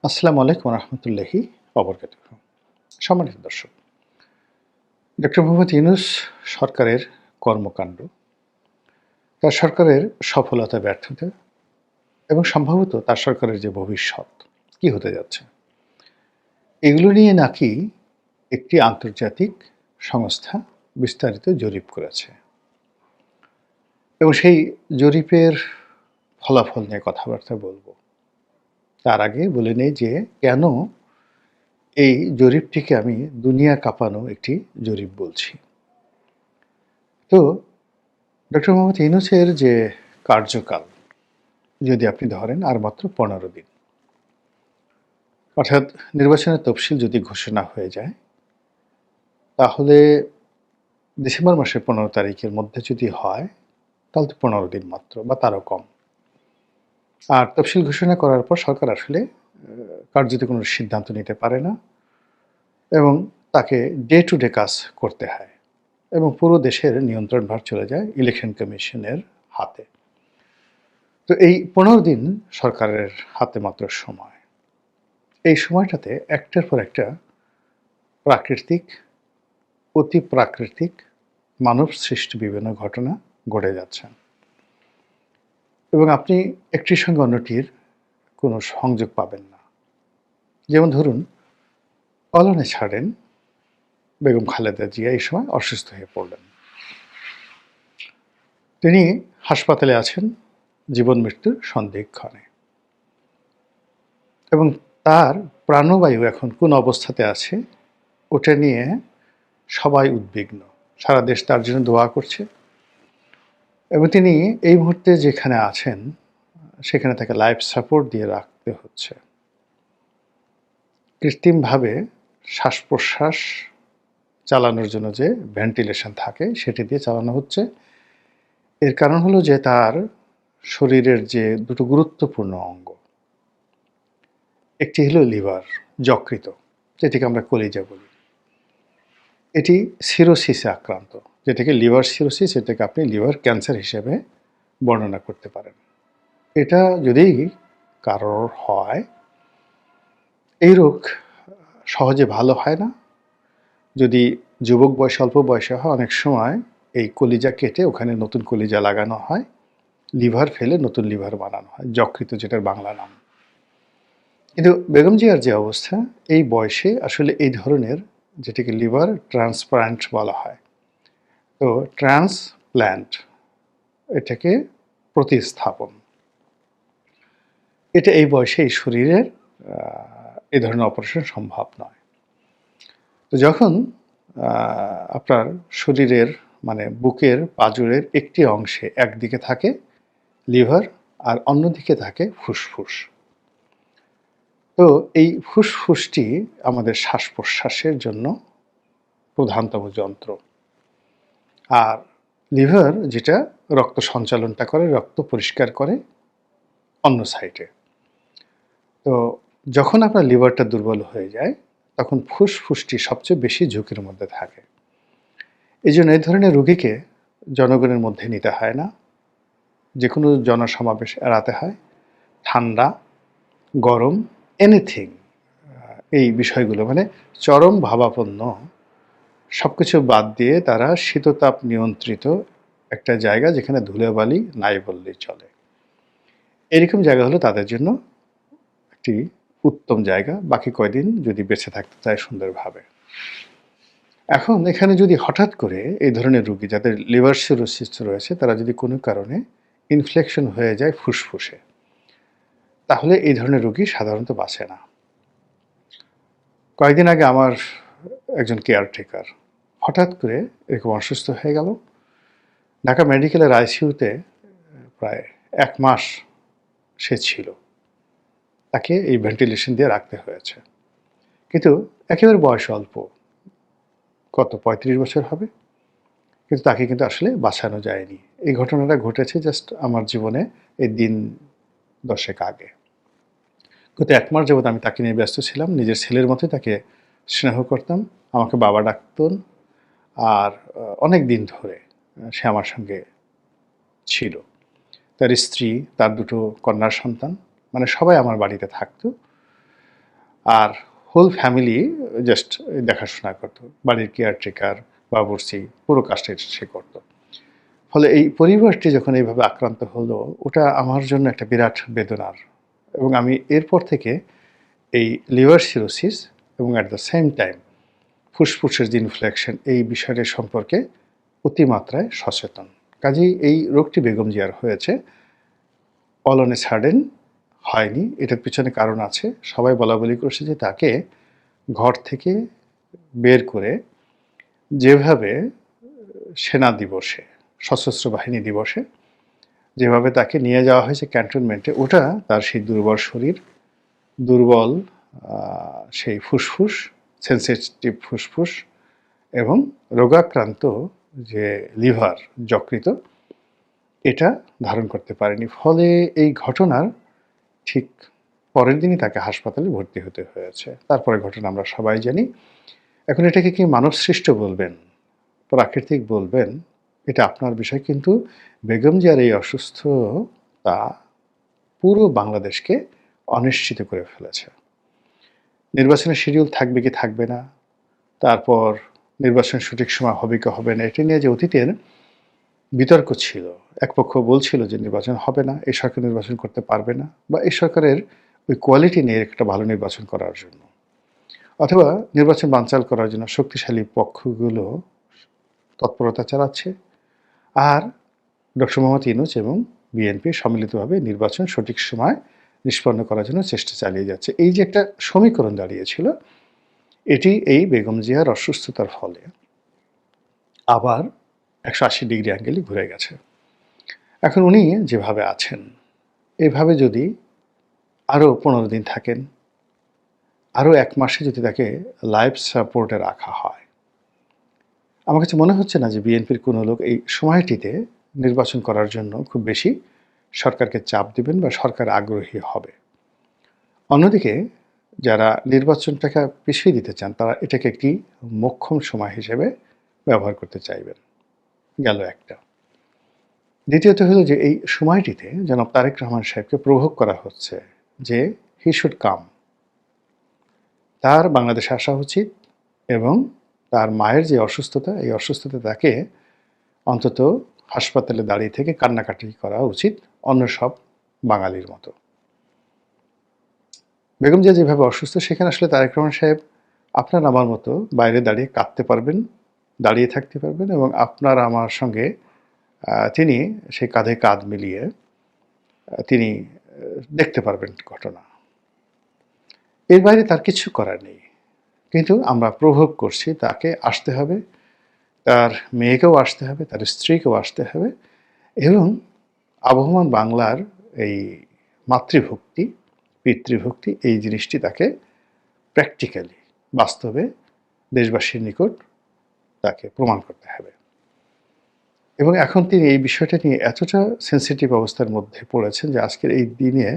আসসালামু আলাইকুম রহমতুল্লাহি অবরকাতুহু। সম্মানিত দর্শক, ডক্টর মোহাম্মদ ইউনূস সরকারের কর্মকাণ্ড, তার সরকারের সফলতা ব্যর্থতা এবং সম্ভবত তার সরকারের যে ভবিষ্যৎ কি হতে যাচ্ছে, এগুলো নিয়ে নাকি একটি আন্তর্জাতিক সংস্থা বিস্তারিত জরিপ করেছে এবং সেই জরিপের ফলাফল নিয়ে কথাবার্তা বলব। তার আগে বলে নেই যে কেন এই জরিপটিকে আমি দুনিয়া কাঁপানো একটি জরিপ বলছি। তো ডক্টর মোহাম্মদ ইউনূসের যে কার্যকাল যদি আপনি ধরেন আর মাত্র ১৫ দিন, অর্থাৎ নির্বাচনের তফসিল যদি ঘোষণা হয়ে যায়, তাহলে ডিসেম্বর মাসের ১৫ তারিখের মধ্যে যদি হয়, তাহলে তো ১৫ দিন মাত্র বা তারও কম। আর তফসিল ঘোষণা করার পর সরকার আসলে কার্যত কোনো সিদ্ধান্ত নিতে পারে না এবং তাকে ডে টু ডে কাজ করতে হয় এবং পুরো দেশের নিয়ন্ত্রণভার চলে যায় ইলেকশন কমিশনের হাতে। তো এই ১৫ দিন সরকারের হাতে মাত্র সময়। এই সময়টাতে একটার পর একটা প্রাকৃতিক, অতি প্রাকৃতিক, মানব সৃষ্ট বিভিন্ন ঘটনা ঘটে যাচ্ছে এবং আপনি একটির সঙ্গে অন্যটির কোনো সংযোগ পাবেন না। যেমন ধরুন, অলনে ছাড়েন বেগম খালেদা জিয়া এই সময় অসুস্থ হয়ে পড়লেন। তিনি হাসপাতালে আছেন জীবন মৃত্যুর সন্ধিক্ষণে এবং তার প্রাণবায়ু এখন কোন অবস্থাতে আছে ওটা নিয়ে সবাই উদ্বিগ্ন। সারা দেশ তার জন্য দোয়া করছে এবং তিনি এই মুহূর্তে যেখানে আছেন সেখানে তাকে লাইফ সাপোর্ট দিয়ে রাখতে হচ্ছে। কৃত্রিমভাবে শ্বাস-প্রশ্বাস চালানোর জন্য যে ভেন্টিলেশন থাকে সেটি দিয়ে চালানো হচ্ছে। এর কারণ হলো যে তার শরীরের যে দুটো গুরুত্বপূর্ণ অঙ্গ, একটি হলো লিভার, যকৃত, যেটিকে আমরা কলিজা বলি। এটি সিরোসিসে আক্রান্ত, যেটাকে লিভার সিরোসিস, এটাকে আপনি লিভার ক্যান্সার হিসেবে বর্ণনা করতে পারেন। এটা যদি কারোর হয়, এই রোগ সহজে ভালো হয় না। যদি যুবক বয়সে, অল্প বয়সে হয়, অনেক সময় এই কলিজা কেটে ওখানে নতুন কলিজা লাগানো হয়, লিভার ফেলে নতুন লিভার বানানো হয়, যকৃত যেটার বাংলা নাম। কিন্তু বেগম জিয়ার যে অবস্থা, এই বয়সে আসলে এই ধরনের, যেটাকে লিভার ট্রান্সপ্লান্ট বলা হয়, তো ট্রান্সপ্ল্যান্ট, এটাকে প্রতিস্থাপন, এটা এই বয়সে এই শরীরের এই ধরনের অপারেশন সম্ভব নয়। তো যখন আপনার শরীরের মানে বুকের পাঁজরের একটি অংশে একদিকে থাকে লিভার আর অন্যদিকে থাকে ফুসফুস, তো এই ফুসফুসটি আমাদের শ্বাস প্রশ্বাসের জন্য প্রধানতম যন্ত্র, আর লিভার যেটা রক্ত সঞ্চালনটা করে, রক্ত পরিষ্কার করে অন্য সাইডে। তো যখন আপনার লিভারটা দুর্বল হয়ে যায়, তখন ফুসফুসটি সবচেয়ে বেশি ঝুঁকির মধ্যে থাকে। এই জন্য এই ধরনের রোগীকে জনগণের মধ্যে নিতে হয় না, যে কোনো জনসমাবেশ এড়াতে হয়। ঠান্ডা, গরম, এনিথিং, এই বিষয়গুলো মানে চরম ভাবাপন্ন সব কিছু বাদ দিয়ে তারা শীততাপ নিয়ন্ত্রিত একটা জায়গা, যেখানে ধুলোবালি নাই বললেই চলে, এরকম জায়গা হলো তাদের জন্য একটি উত্তম জায়গা, বাকি কয়দিন যদি বেঁচে থাকতে চায় সুন্দরভাবে। এখন এখানে যদি হঠাৎ করে এই ধরনের রোগী যাদের লিভার সিরোসিস রয়েছে, তারা যদি কোনো কারণে ইনফেকশন হয়ে যায় ফুসফুসে, তাহলে এই ধরনের রোগী সাধারণত বাঁচে না। কয়েকদিন আগে আমার একজন কেয়ারটেকার হঠাৎ করে এরকম অসুস্থ হয়ে গেল। ঢাকা মেডিকেলের আইসিইউতে প্রায় ১ মাস সে ছিল, তাকে এই ভেন্টিলেশন দিয়ে রাখতে হয়েছে। কিন্তু একেবারে বয়স অল্প, কত ৩৫ বছর হবে, কিন্তু তাকে কিন্তু আসলে বাঁচানো যায়নি। এই ঘটনাটা ঘটেছে জাস্ট আমার জীবনে এই দিন ১০ আগে। গত ১ মাস যাবৎ আমি তাকে নিয়ে ব্যস্ত ছিলাম, নিজের ছেলের মতোই তাকে স্নেহ করতাম, আমাকে বাবা ডাকতেন। আর অনেক দিন ধরে সে আমার সঙ্গে ছিল। তার স্ত্রী, তার দুটো কন্যা সন্তান, মানে সবাই আমার বাড়িতে থাকতো। আর হোল ফ্যামিলি জাস্ট দেখাশোনা করতো, বাড়ির কেয়ারটেকার, বাবুর্চি, পুরো কাজটা সে করতো। ফলে এই পরিবারটি যখন এইভাবে আক্রান্ত হলো, ওটা আমার জন্য একটা বিরাট বেদনার। এবং আমি এরপর থেকে এই লিভার সিরোসিস এবং অ্যাট দ্য সেম টাইম ফুসফুসের যে ইনফ্লেকশন, এই বিষয়টি সম্পর্কে অতিমাত্রায় সচেতন। কাজেই এই রোগটি বেগম জিয়ার হয়েছে, অল অন এ সাডেন হয়নি। এটার পিছনে কারণ আছে। সবাই বলাবলি করছে যে তাকে ঘর থেকে বের করে যেভাবে সেনা দিবসে, সশস্ত্র বাহিনী দিবসে যেভাবে তাকে নিয়ে যাওয়া হয়েছে ক্যান্টনমেন্টে, ওটা তার সেই দুর্বল শরীর, দুর্বল সেই ফুসফুস, সেন্সিটিভ ফুসফুস এবং রোগাক্রান্ত যে লিভার, যকৃত, এটা ধারণ করতে পারেনি। ফলে এই ঘটনার ঠিক পরের দিনই তাকে হাসপাতালে ভর্তি হতে হয়েছে। তারপরে ঘটনা আমরা সবাই জানি। এখন এটাকে কি মানবসৃষ্ট বলবেন, প্রাকৃতিক বলবেন, এটা আপনার বিষয়। কিন্তু বেগম জিয়ার এই অসুস্থতা পুরো বাংলাদেশকে অনিশ্চিত করে ফেলেছে। নির্বাচনের শিডিউল থাকবে কি থাকবে না, তারপর নির্বাচন সঠিক সময় হবে কি হবে না, এটা নিয়ে যে অতীতের বিতর্ক ছিল। এক পক্ষ বলছিল যে নির্বাচন হবে না, এই সরকার নির্বাচন করতে পারবে না, বা এই সরকারের ওই কোয়ালিটি নিয়ে একটা ভালো নির্বাচন করার জন্য, অথবা নির্বাচন বানচাল করার জন্য শক্তিশালী পক্ষগুলো তৎপরতা চালাচ্ছে। আর ডক্টর মোহাম্মদ ইউনূস এবং বিএনপি সম্মিলিতভাবে নির্বাচন সঠিক সময় নিষ্পন্ন করার জন্য চেষ্টা চালিয়ে যাচ্ছে। এই যে একটা সমীকরণ দাঁড়িয়েছিল, এটি এই বেগম জিয়ার অসুস্থতার ফলে আবার 180 ডিগ্রি অ্যাঙ্গেলে ঘুরে গেছে। এখন উনি যেভাবে আছেন, এভাবে যদি আরও 15 দিন থাকেন, আরও 1 মাসে যদি তাকে লাইফ সাপোর্টে রাখা হয়, আমার কাছে মনে হচ্ছে না যে বিএনপির কোনো লোক এই সময়টিতে নির্বাচন করার জন্য খুব বেশি সরকারকে চাপ দিবেন বা সরকার আগ্রহী হবে। অন্যদিকে যারা নির্বাচনটাকে পিছিয়ে দিতে চান, তারা এটাকে একটি মোক্ষম সময় হিসেবে ব্যবহার করতে চাইবেন। গেল একটা। দ্বিতীয়ত হলো যে এই সময়টিতে জনাব তারেক রহমান সাহেবকে প্রভোগ করা হচ্ছে যে হি শুড কাম, তার বাংলাদেশে আসা উচিত এবং তার মায়ের যে অসুস্থতা, এই অসুস্থতা তাকে অন্তত হাসপাতালে দাঁড়িয়ে থেকে কান্নাকাটি করা উচিত অন্য সব বাঙালির মতো। বেগম জিয়া যেভাবে অসুস্থ, সেখানে আসলে তারেক রহমান সাহেব আপনার আমার মতো বাইরে দাঁড়িয়ে কাঁদতে পারবেন, দাঁড়িয়ে থাকতে পারবেন, এবং আপনার আমার সঙ্গে তিনি সেই কাঁধে কাঁধ মিলিয়ে তিনি দেখতে পারবেন ঘটনা। এর বাইরে তার কিছু করার নেই। কিন্তু আমরা প্রভোগ করছি তাকে আসতে হবে, তার মেয়েকেও আসতে হবে, তার স্ত্রীকেও আসতে হবে, এবং আবহমান বাংলার এই মাতৃভক্তি, পিতৃভক্তি, এই জিনিসটি তাকে প্র্যাকটিক্যালি, বাস্তবে দেশবাসীর নিকট তাকে প্রমাণ করতে হবে। এবং এখন তিনি এই বিষয়টা নিয়ে এতটা সেন্সিটিভ অবস্থার মধ্যে পড়েছেন যে আজকের এই দিনে